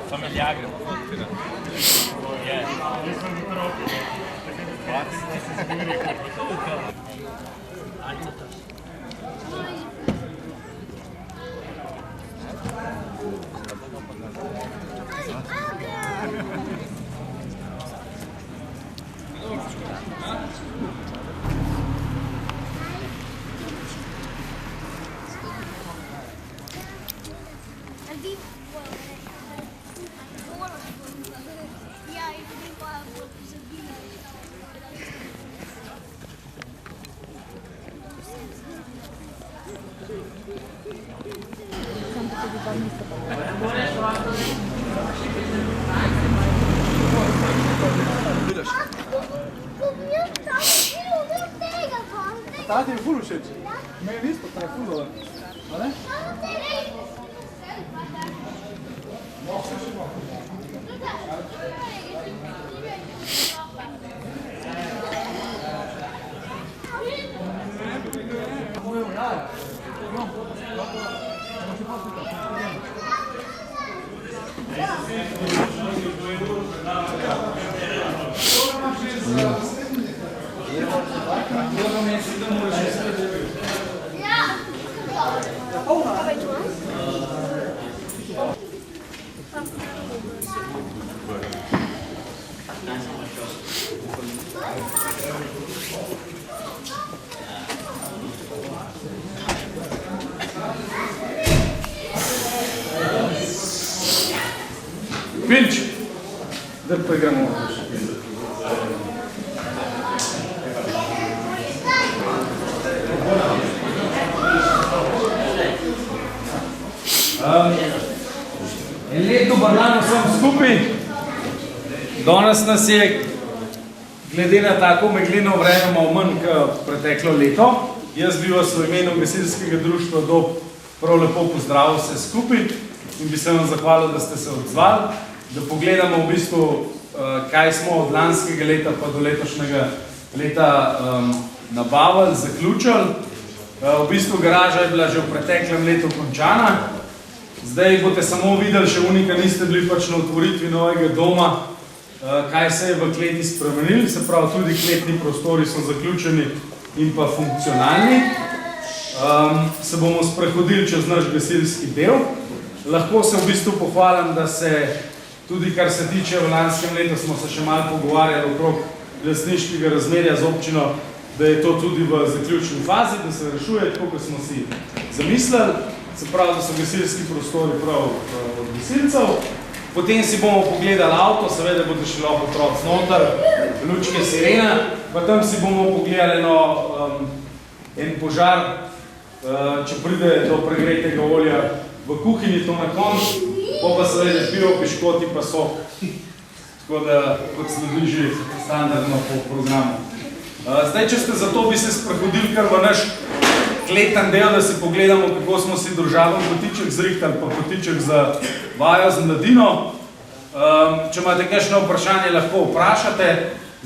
Familiare. Ta ti je ful všeč. Meni isto, pa je ful dober. A ne? Pilč, da pa igramo. En lep dober dan vsem skupaj. Danes nas je, glede na tako meglino vreme, malo manj kot preteklo leto. Jaz bi vas v imenu Gasilskega društva Dob prav lepo pozdravil vse skupaj in bi se vam zahvalil, da ste se odzvali, da pogledamo v bistvu, kaj smo od lanskega leta pa do letošnjega leta nabavili, zaključili. V bistvu garaža je bila že v preteklem letu končana. Zdaj boste samo videli, še unika niste bili pač na otvoritvi novega doma, kaj se je v kleti spremenili, se pravi tudi kletni prostori so zaključeni in pa funkcionalni. Se bomo sprehodili čez naš gasilski del. Lahko se v bistvu pohvalim, da se tudi kar se tiče v lanskem letu smo se še malo pogovarjali okrog lastniškega razmerja z občino, da je to tudi v zaključni fazi, da se rešuje tako, kot smo si zamislili. Se pravi, da so gasilski prostori prav od gasilcev. Potem si bomo pogledali avto, seveda bodo še lahko otroci noter, lučke sirena, pa tam si bomo pogledali en požar, če pride do pregretega olja v kuhinji, to na koncu, pa seveda pivo, piškoti pa sok. Tako da, kot sledi že standardno po programu. Zdaj, če ste za to, bi se sprehodili kar v naš kleten del, da si pogledamo, kako smo si družaven kotiček zrihtali, pa kotiček za vajo z mladino. Če imate kakšno vprašanje, lahko vprašate.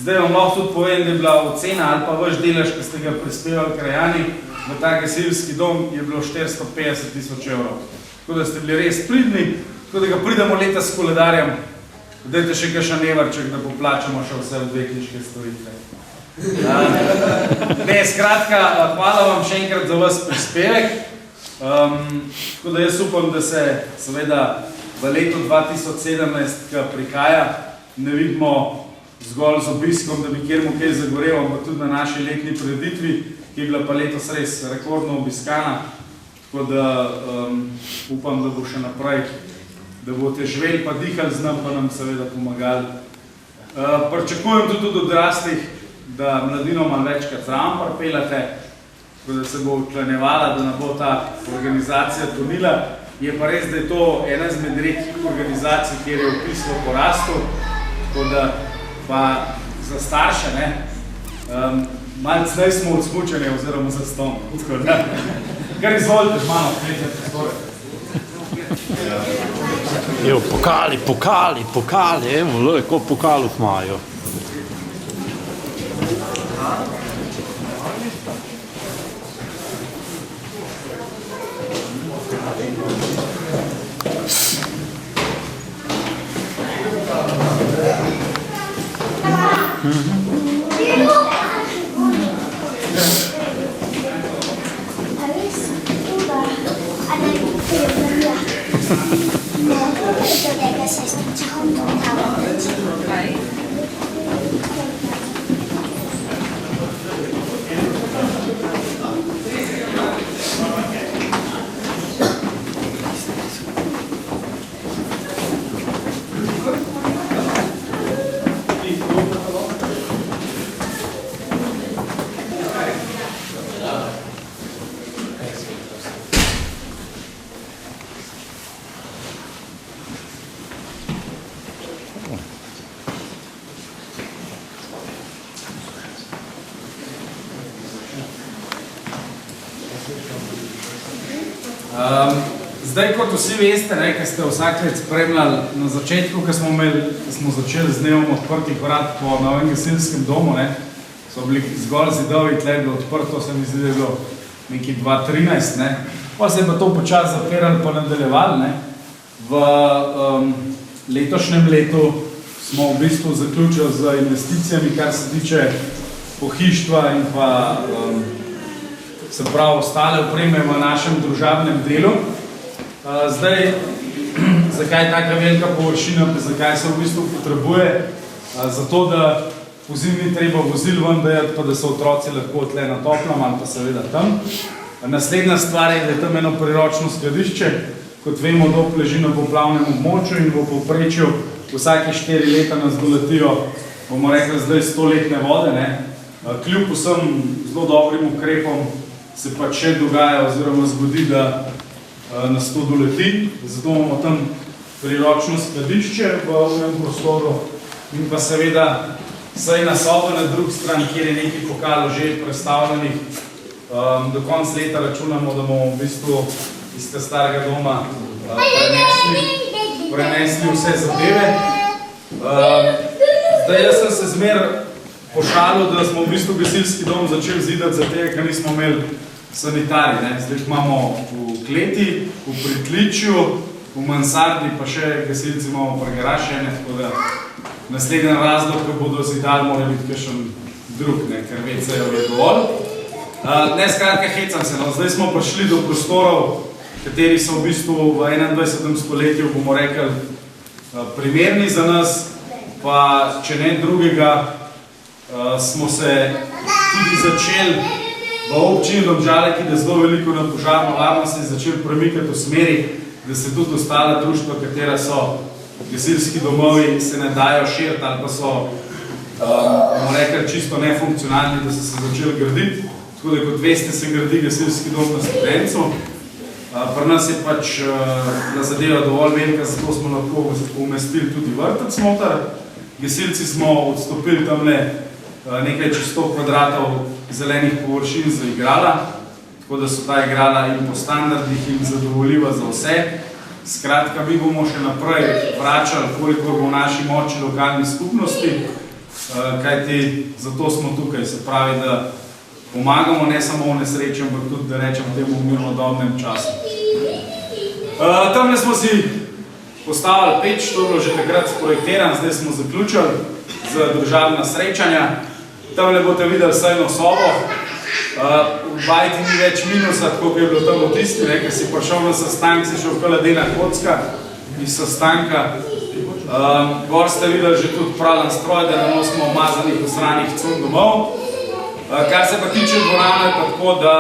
Zdaj vam lahko tudi povem, da je bila ocena ali pa vaš delež, ki ste ga prispevali krajani v ta gasilski dom, je bilo 450 000 evrov. Tako da ste bili res pridni, tako da ga pridemo leta s koledarjem. Dajte še kakšen evrček, da poplačamo še vse odvetniške storitve. Ne, skratka, hvala vam še enkrat za vas prispevek. Tako da jaz upam, da se seveda v letu 2017, ki prihaja, ne vidimo zgolj z obiskom, da bi kjermu kaj zagorel, ampak tudi na naši letni prireditvi, ki je bila pa letos res rekordno obiskana. Tako da upam, da bo še naprej, da boste živeli pa dihali z nam, pa nam seveda pomagali. Pričakujem tudi od odraslih, da mladino malo večkrat zraven pripeljate, tako da se bo včlanjevala, da ne bo ta organizacija tonila. Je pa res, da je to ena izmed redkih organizacij, kjer je vpis v porastu, tako da pa za starše, ne, malo cnej smo od smučanja oziroma za ston. Kar izvolite z mano, kletne prostore. Evo, pokali, evo, ko pokalov imajo. Zdaj, kot vsi veste, ki ste vsak let spremljali na začetku, ko smo začeli z dnevom odprtih vrat po novem gasilskem domu, so bili zgolj zidovi, tle je bilo odprto, se mi zdi, da je bilo nekaj 2013, pa se je pa to počasi zapirali pa nadaljevali. V letošnjem letu smo v bistvu zaključili z investicijami, kar se tiče pohištva in pa se pravi ostale opreme v našem družabnem delu. Zdaj, zakaj je taka velika površina, zakaj se v bistvu potrebuje? Zato, da po zimi ni treba vozil ven dajati, pa da so otroci lahko tle na toplom ali pa seveda tam. Naslednja stvar je, da je tam eno priročno skladišče. Kot vemo, Dob leži na poplavnem območju in v povprečju vsake 4 leta nas doletijo, bomo rekli, zdaj 100-letne vode. Kljub vsem zelo dobrim ukrepom se pač še dogaja oziroma zgodi, da nas to doleti. Zato imamo tam priročno skladišče v ovnem prostoru in pa seveda sejna soba na drugi strani, kjer je nekaj pokalov že predstavljenih. Do konca leta računamo, da bomo v bistvu iz tega starega doma prenesli vse zadeve. Zdaj, jaz sem se zmer pošalil, da smo v bistvu gasilski dom začeli zidati za tega, ker nismo imeli sanitari. Zdaj imamo v kleti, v pritličju, v mansardi, pa še gasilci imamo pa garaž, tako da naslednji razlog, ko bodo zidali, mora biti kakšen drug, ker WC-jev je dovolj. Skratka, hecam se. Zdaj smo prišli do prostorov, kateri so v bistvu v 21. stoletju, bomo rekli, primerni za nas, pa če ne drugega, smo se tudi začeli v občini Domžale, ki je zelo veliko na požarno varnost, se je začeli premikati v smeri, da se tudi ostala društva, katera so gasilski domovi, se ne dajo širiti ali pa so, bomo rekli, čisto nefunkcionalni, da so se začeli graditi. Tako da, kot veste, se gradi gasilski dom na Studencu. Pri nas je pač bila zadeva dovolj velika, zato smo lahko umestili tudi vrtec noter. Gasilci smo odstopili tamle nekaj čez 100 kvadratov zelenih površin za igrala, tako da so ta igrala in po standardih in zadovoljiva za vse. Skratka, mi bomo še naprej vračali, koliko bo v naši moči lokalni skupnosti, kajti zato smo tukaj, se pravi, da pomagamo ne samo v nesreči, ampak tudi, da rečem, temu mirnodobnem času. Tamle smo si postavili peč, to je bilo že takrat sprojektiran, zdaj smo zaključili za družabna srečanja. Tamle boste videli sejno sobo. V bajti ni več minusa, tako je bilo tam v tisti, ker si prišel na sestank, si šel v ledena kocka iz sestanka. Gor ste videli že tudi pralen stroj, da ne nosimo umazanih osranih cun domov. Kar se pa tiče dvorane, pa tako, da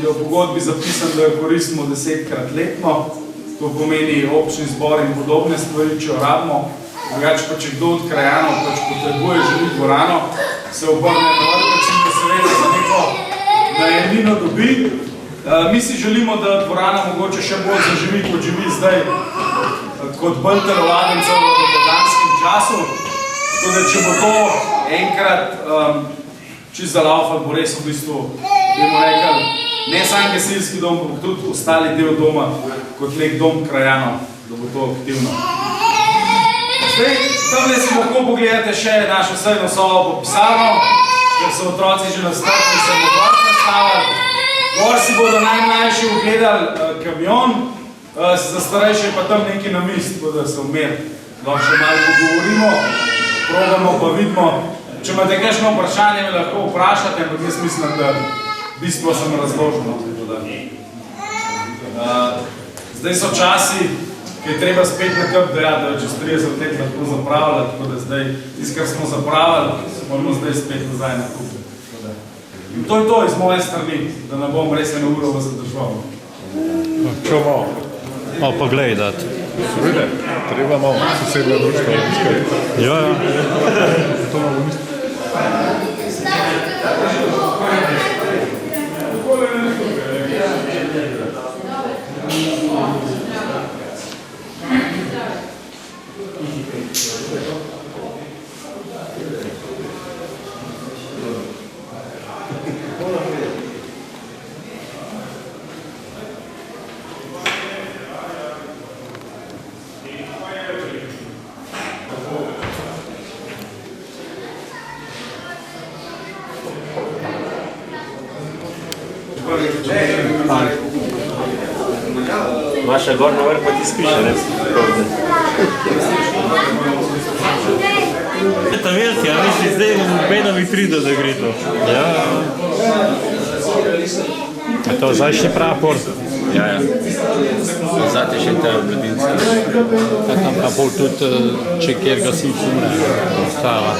je v pogodbi zapisan, da jo koristimo 10-krat letno. To pomeni občni zbor in podobne stvari, če jo rabimo. Drugače pa, če kdo od krajanov pač potrebuje želi dvorano, se obrne na vrtec in da seveda za neko najemnino dobi. Mi si želimo, da dvorana mogoče še bolj zaživi, kot živi zdaj, kot bolj telovadnice v dopoldanskem času. Tako da, če bo to enkrat čist zalaufal, bo res v bistvu, bomo rekli, ne sam gasilski dom, ampak tudi ostali del doma, kot nek dom krajanov, da bo to aktivno. Zdaj, tamle si lahko pogledate še našo sejno sobo po pisarno, ker so otroci že nastavili, se bo gor nastavili. Gor si bodo najmlajši ogledali kamion, za starejše pa tam neki namist, tako da se vmer. Lahko še malo pogovorimo, probamo pa vidimo, Če imate kakšno vprašanje, me lahko vprašate, ampak jaz mislim, da bistvo sem razložil. Zdaj so časi, ki je treba spet nekako dejati, da čez 30 let lahko zapravljati, tako da zdaj, kar smo zapravili, moramo zdaj spet nazaj na kup. In to je to iz moje strani, da ne bom res eno uro vas zadržal. Čo malo? Malo pa gledati. Seveda, treba malo sosednja društva. Ja, ja. To malo misli. Maša gor na vrh pa ti spiše, ne? Ta veliki, a misli, zdaj imamo beno vitrino, da gre to. Ja. Je to zdajšnji prapor? Ja, ja. Zate še ta mladinska. Tam pa bolj tudi, če kjer gasilci umre, ostava.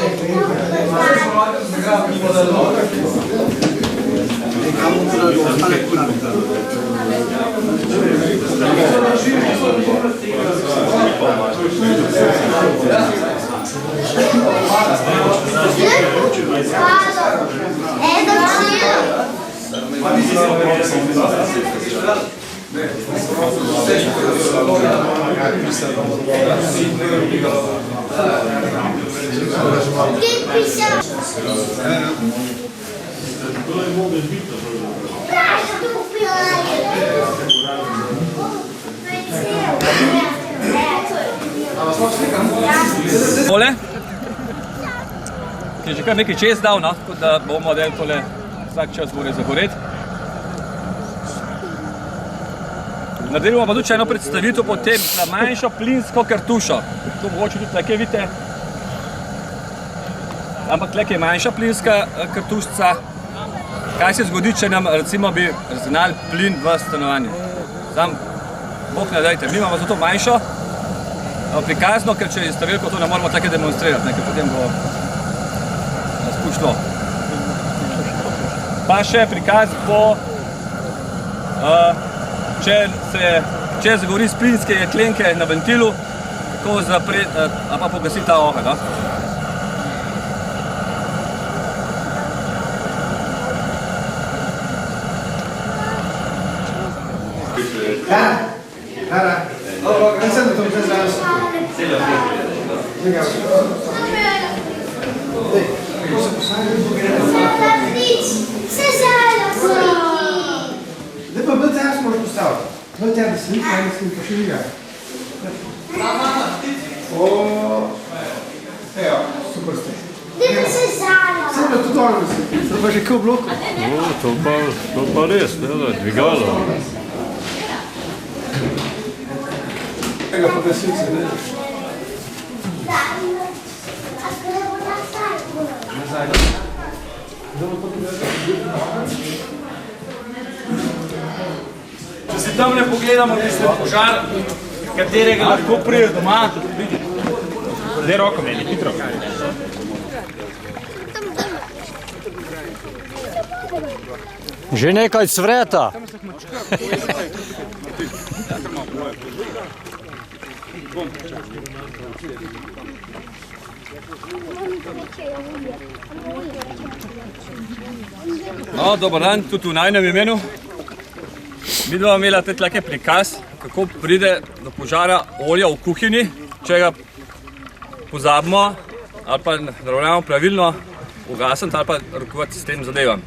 Tole, ki je že kar nekaj čez dal, no, tako da bomo del tole vsak čas more zagoreti. Naredili bomo pa tudi eno predstavitev potem na manjšo plinsko kartušo. To mogoče tudi tukaj vidite. Ampak tukaj je manjša plinska kartušca. Kaj se zgodi, če nam recimo bi razgnali plin v stanovanju? Sam, bog ne dajte, mi imamo zato manjšo prikazno, ker če je stavilko to ne moramo tako demonstrirati, ker potem bo spušlo. Pa še prikaz bo, če zagori z plinske jeklenke na ventilu, kako zapreti, a pa pogasi ta ogenj. Zdaj pa bolj tega smo postavili. Bolj tega, da se ni kaj, da se mi pa še liga. Evo, super ste. Vse bilo to dobro, mislim. To pa že kaj v bloku. To pa res, ne da, dvigalo. Tega pa gasilce, ne? Če si tam ne pogledamo, tisti požar, katerega lahko prije doma. Zdaj roko meni, hitro. Že nekaj cvreta. No, dober dan, tudi v najnem imenu. Mi dva imela tukaj prikaz, kako pride do požara olja v kuhinji, če ga pozabimo ali pa ne ravnamo pravilno ugasniti ali pa rokovati s tem zadevam.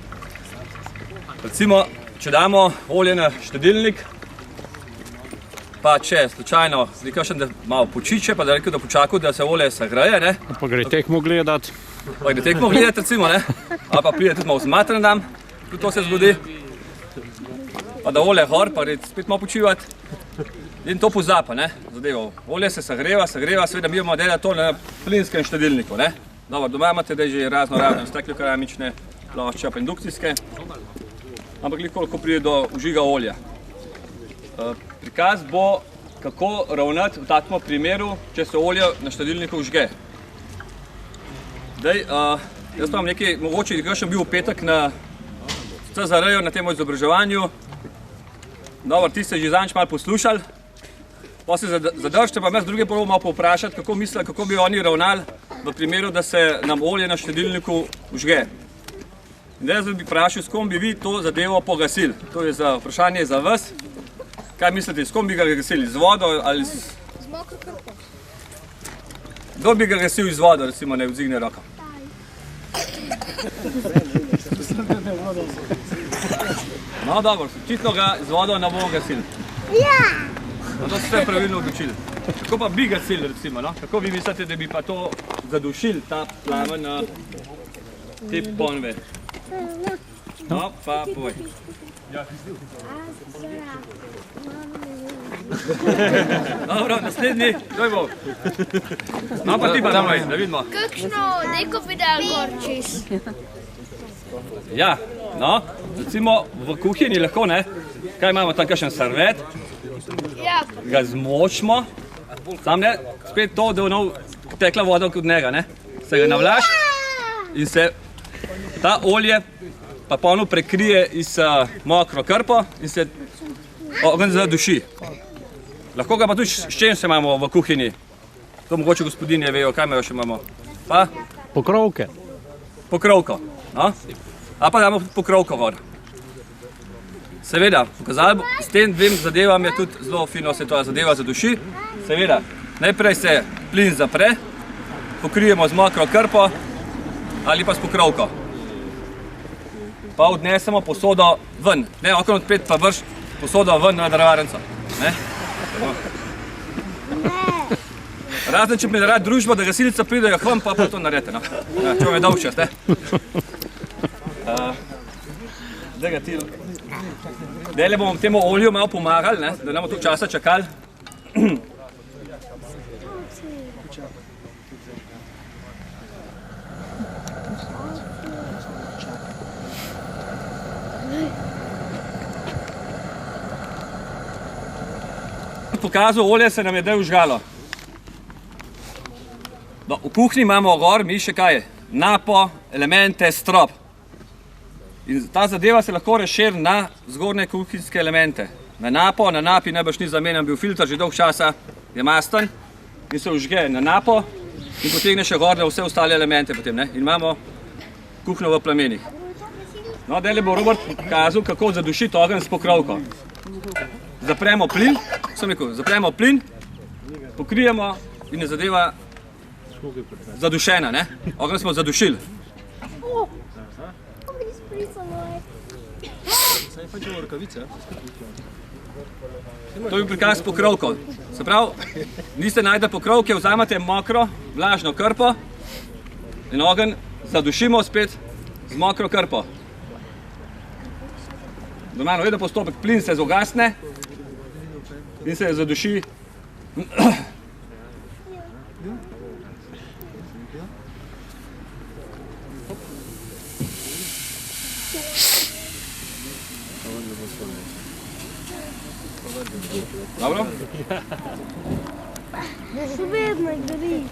Recimo, če damo olje na štedilnik, pa če slučajno nekakšen, da malo počiče, pa da rekel, da počakal, da se olje sagreje, ne? Pa gre tekmo gledati. Pa gre tekmo gledati, recimo, ne? Ali pa pride tudi malo zmatran dan, tudi to se zgodi. Pa da olje gor, pa gre spet malo počivati. In to pozapa, ne, zadevo. Olje se sagreva, seveda mi bomo delati to na plinskem štedilniku, ne. Dobro, doma imate zdaj že razne steklokeramične plošče, pa indukcijske, ampak koliko pride do vžiga olja. Prikaz bo, kako ravnati v takem primeru, če se olje na štedilniku vžge. Zdaj, jaz imam nekaj, mogoče, da sem bil v petek na CZR-ju na tem izobraževanju. Dobro, ti ste že zadnjič malo poslušali, pa se zadržite, pa jaz druge prvo malo povprašati, kako mislijo, kako bi oni ravnali v primeru, da se nam olje na štedilniku vžge. In jaz bi vprašal, s kom bi vi to zadevo pogasili. To je vprašanje za vas. Kaj mislite, s kom bi ga gasili? Z vodo ali z mokro krpo? Kdo bi ga gasil iz vodo, recimo, ne vzdigne roko? No, dobro, očitno ga z vodo ne bomo gasili. Ja! No, to ste pravilno odločili. Kako pa bi gasili, recimo, no? Kako vi mislite, da bi pa to zadušili, ta plamen na te ponve? No, pa povej. Dobro, naslednji, kdo je bo? No, pa ti pa damaj, da vidimo. Kakšno neko bi dal gor čez? Ja, no, recimo v kuhinji lahko, ne? Kaj imamo tam, kakšen servet? Ja. Ga zmočimo, sam ne, spet to, da bo tekla voda od njega, ne? Se ga navlaš in se ta olje pa polno prekrije iz mokro krpo in se ogenj zaduši. Lahko ga pa tudi s čem se imamo v kuhinji. To mogoče gospodinje vejo, kaj me še imamo. Pa? Pokrovke. Pokrovko, no? A pa damo pokrovko gor. Seveda, s tem dvem zadevam je tudi zelo fino se to zadeva zaduši. Seveda, najprej se plin zapre, pokrijemo z mokro krpo ali pa s pokrovko. Pa odnesemo posodo ven. Ne, okno odpet pa vrš posodo ven na drvarnico. Razen, če bi ne rad družba, da gasilca pridejo k vam, pa to naredite, no. Ja, če vam je dolgčast, ne. Zdaj ga ti... Zdaj bomo temu olju malo pomagali, ne, da ne bomo toliko časa čakali. Pokazal, olje se nam je zdaj vžgalo. V kuhinji imamo gor, mi še kaj, napo, elemente, strop. In ta zadeva se lahko razširi na zgornje kuhinjske elemente. Na napo, na napi najbrž ni zamenjan bil filter, že dolg časa je masten in se vžge na napo in potegne še gor na vse ostale elemente potem, ne. In imamo kuhinjo v plamenih. No, zdaj bo Robert pokazal, kako zadušiti ogenj s pokrovko. Zapremo plin, zapremo plin, pokrijemo in je zadeva zadušena, ne? Ogenj smo zadušili. To je prikaz s pokrovko. Se pravi, niste najdeli pokrovke, vzamete mokro, vlažno krpo in ogenj zadušimo spet z mokro krpo. Normalno, vedno postopek, plin se zogasne in se zaduši. Dobro? Še vedno gori.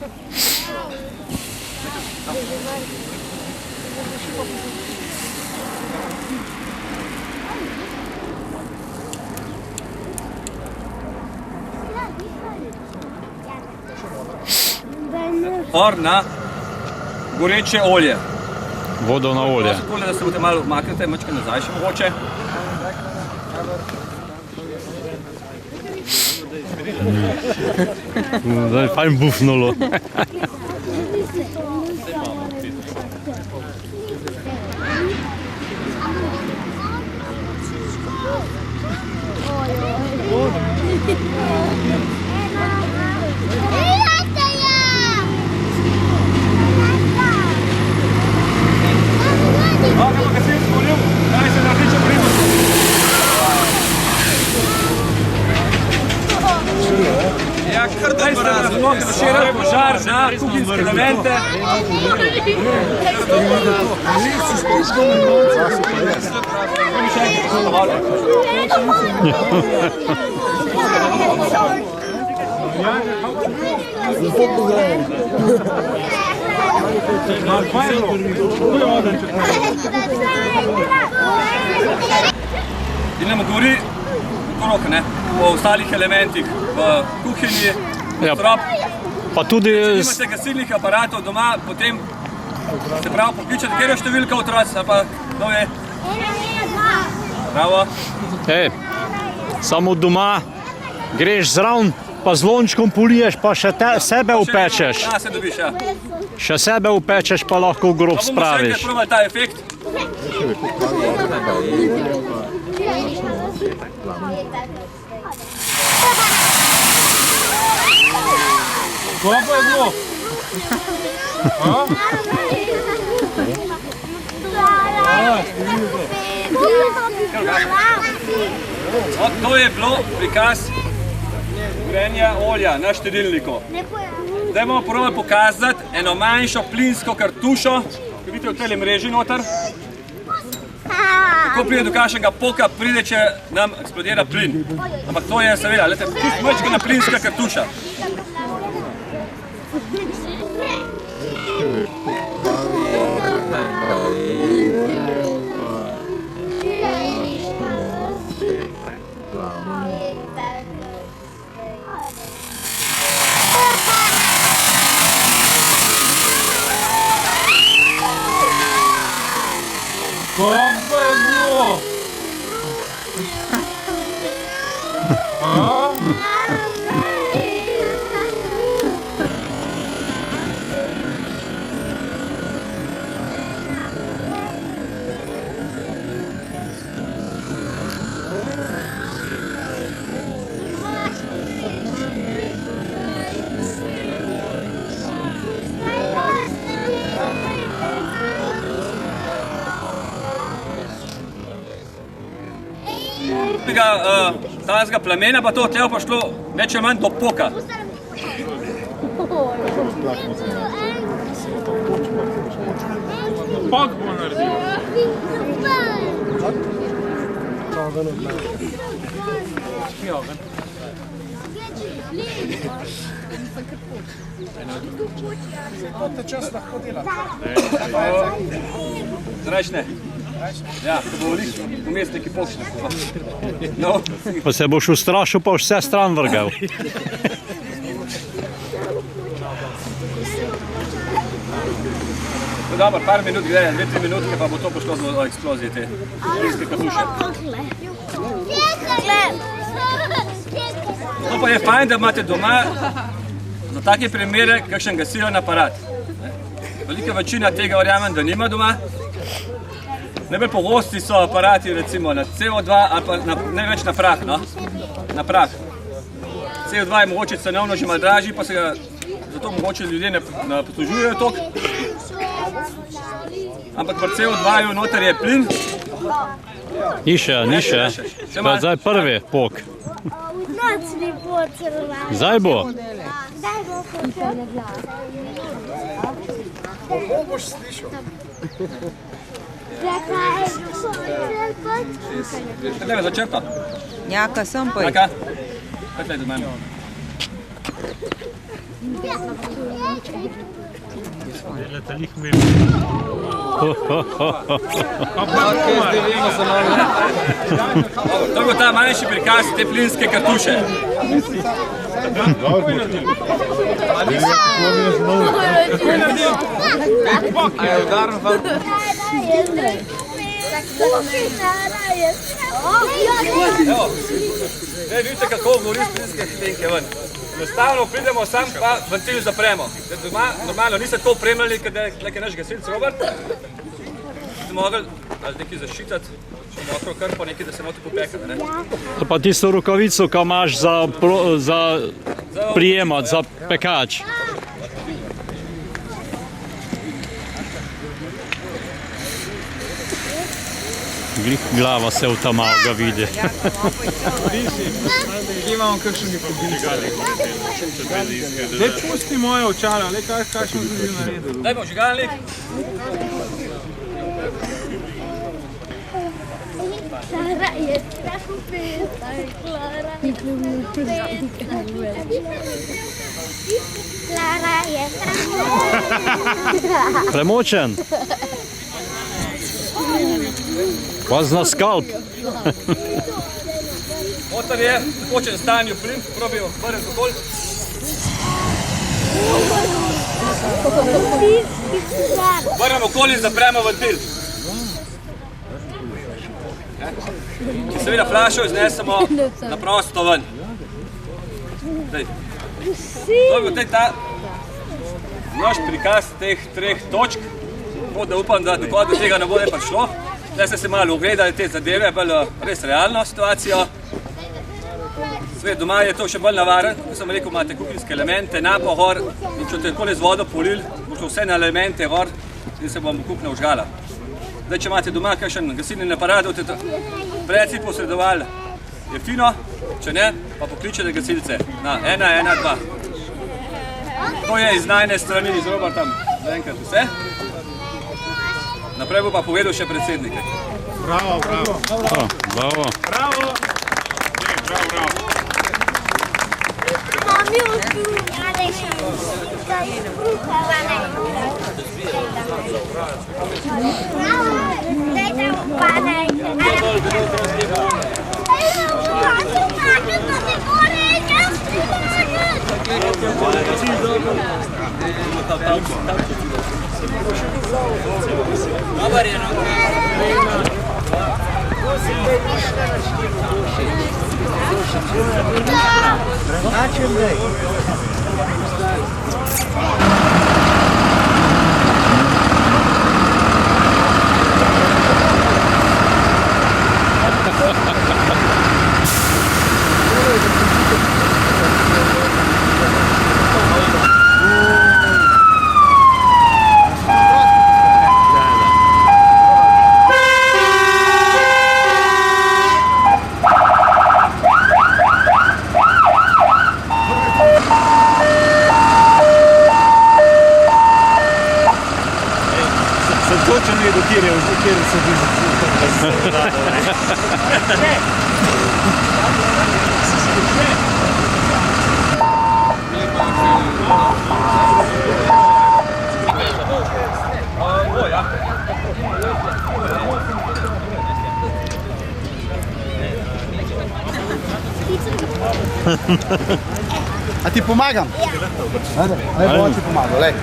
Or na goreče olje. Vodo na olje. Takole, da se boste malo maknete, mačke nazaj še mogoče. Zdaj je fajn bufnulo. Ja, kar dobro razumem. požar na kuhinjske elemente. In nam govori okrog, ne, o ostalih elementih v kuhinji, Ja. strop. Pa tudi Imate gasilnih aparatov doma, potem se pravi pokličete, kjer je številka otroci, ali pa kdo je. Bravo. samo doma greš zraven, pa z lončkom poliješ, pa še sebe upečeš. Ja, se dobiš, ja. Še sebe upečeš, pa lahko v grob Pa bomo še enkrat spraviš. probali ta efekt. Kako pa je bilo? To je bilo prikaz gorenja olja na štedilniku. Zdaj bomo probali pokazati eno manjšo plinsko kartušo, ki vidite v tej mreži noter. Kako pride do kakšnega poka, pride, če nam eksplodira plin. Ampak to je seveda, čisto majčkena plinska kartuša. Kako pa je bilo? Tazga plamena pa to tlevo pa šlo več ali manj do poka. Pok bo naredil. Zrajšne. Ja, to bo liš, vmes neki pokšne. No. Pa se boš ustrašil, pa vse stran vrgel. No, dobro, par minut gre, 2-3 minutke pa bo to pošlo do eksplozije te plinske kartuše. To pa je fajn, da imate doma za take primere kakšen gasilen aparat. Velika večina tega verjamem, da nima doma. Najbolj pogosti so aparati recimo na CO2 ali pa največ na prah, no? Na prah. CO2 je mogoče cenovno že malo dražji, pa se ga zato mogoče ljudje ne poslužujejo toliko. Ampak pri CO2-ju noter je plin. Ni še. Pa zdaj prvi pok. Zdaj bo. Kako boš slišal? Kaj me začrta? Jaka sem pa. Jaka? Kaj tle do mene? To bo ta manjši prikaz te plinske kartuše. Zdaj vidite, kako gori plinske plinke ven. Enostavno pridemo sam, pa ventil zapremo. Normalno niste tako opremljali, kot je naš gasilc Robert. Ste mogli ali nekaj zaščitati, če mokro kar pa nekaj, da se noti popekate, ne? Pa tisto rokavico, ki imaš za prijemati, za pekač. glava se v tamal ga vidi. Kje imamo kakšen nekobnik? Daj pusti moje očala, le kakšno si že naredil. Daj bo žigalnik. Clara je tako peta, Clara je Clara je tako Premočen. Pas na skalp. Motor je v tekočem stanju plin, probijo vrniti okoli. Vrnemo okoli in zapremo ventil. Seveda flašo iznesemo na prosto ven. Daj. To je bil naš prikaz teh 3 točk. Da upam, da nikoli do tega ne bo prišlo. Zdaj ste se malo ogledali te zadeve, bolj res realno situacijo. Sved, doma je to še bolj navaren, kot sem rekel, imate kuhinjske elemente, napo gor in če te takole z vodo polili, bo šlo vse na elemente gor in se bom kuhna užgala. Zdaj, če imate doma kakšen gasilni aparat, boste preci posredovali, je fino, če ne, pa pokličete gasilce na 112. To je iz najne strani, iz roba tam zaenkrat vse. Naprej bo pa povedal še predsednike. Bravo, bravo. Bravo. Bravo. Bravo, bravo. Mami, tu ale še da je kruhava ne. Daj tam padaj. A ti pomagam? Ajde, bom ti pomagal, lej.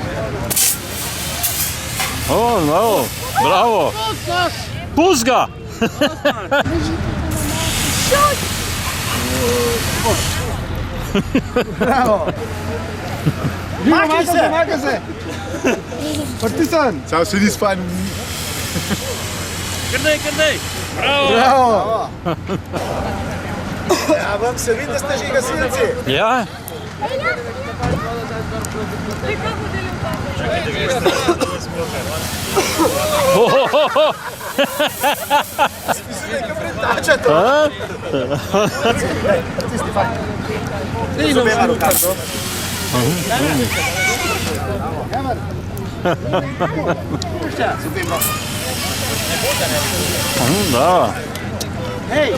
O, no, bravo. Pust ga. Bravo. Maki se, maki se. Partisan. Ćao, si ni spanj. Krdej. Bravo. Ja, vam se vidi, da ste že gasilci. Ja? Tačete. Tisti fajn. Z obema rukama. Da. Hej.